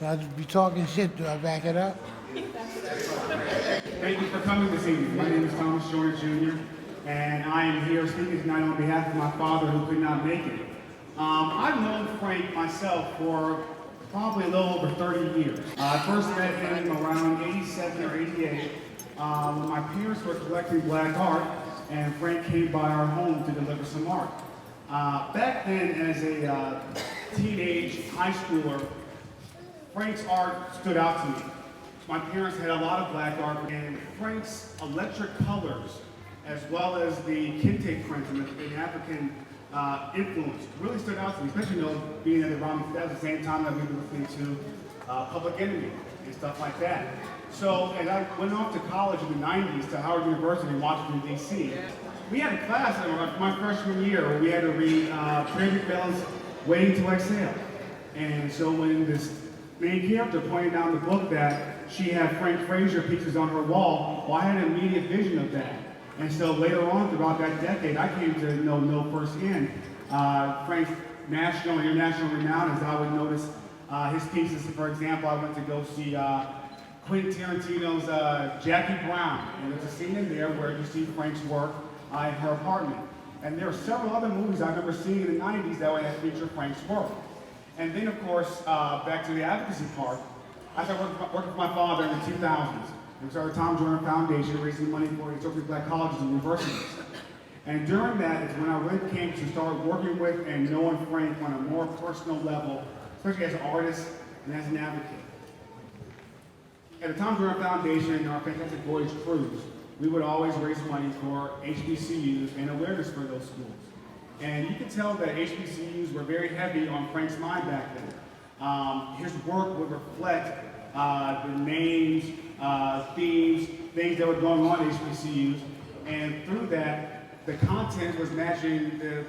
So I'll be talking shit. Do I back it up? Thank you for coming this evening. My name is Thomas Joyner Jr., and I am here speaking tonight on behalf of my father who could not make it. I've known Frank myself for probably a little over 30 years. I first met him around 87 or 88 when my parents were collecting black art, and Frank came by our home to deliver some art. Back then, as a teenage high schooler, Frank's art stood out to me. My parents had a lot of black art, and Frank's electric colors, as well as the kente prints and the African influence, really stood out to me, especially being at the same time that we were listening to Public Enemy and stuff like that. So, and I went off to college in the 90s to Howard University in Washington, D.C. We had a class in my freshman year where we had to read Trey McMillan's Waiting to Exhale. And so when this main character pointed down the book that she had Frank Frazier pictures on her wall, well, I had an immediate vision of that. And so later on throughout that decade, I came to know firsthand Frank's national and international renown, as I would notice his pieces. For example, I went to go see Quentin Tarantino's Jackie Brown, and there's a scene in there where you see Frank's work in her apartment. And there are several other movies I remember seeing in the 90s that would feature Frank's work. And then, of course, back to the advocacy part, I started working for my father in the 2000s. We started the Tom Joyner Foundation, raising money for historically black colleges and universities. And during that is when I really came to start working with and knowing Frank on a more personal level, especially as an artist and as an advocate. At the Tom Joyner Foundation and our Fantastic Voyage cruise, we would always raise money for HBCUs and awareness for those schools. And you could tell that HBCUs were very heavy on Frank's mind back then. His work would reflect the names, themes, things that were going on at HBCUs. And through that, the content was matching the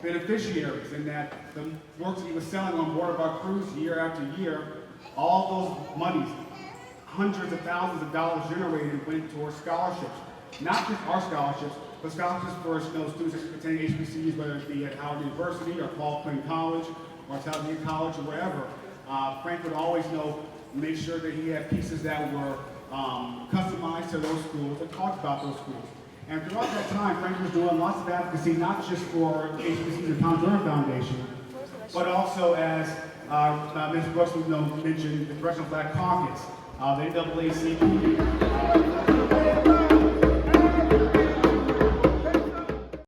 beneficiaries, and that the works that he was selling on board of our cruise year after year, all those monies, hundreds of thousands of dollars generated, went towards scholarships. Not just our scholarships, but scholarships for students attending HBCUs, whether it be at Howard University or Paul Quinn College or Talladega College or wherever. Frank would always make sure that he had pieces that were customized to those schools and talked about those schools. And throughout that time, Frank was doing lots of advocacy, not just for HBCUs and Tom Joyner Foundation, but also as Ms. Brooks mentioned, the Congressional Black Caucus, the NAACP,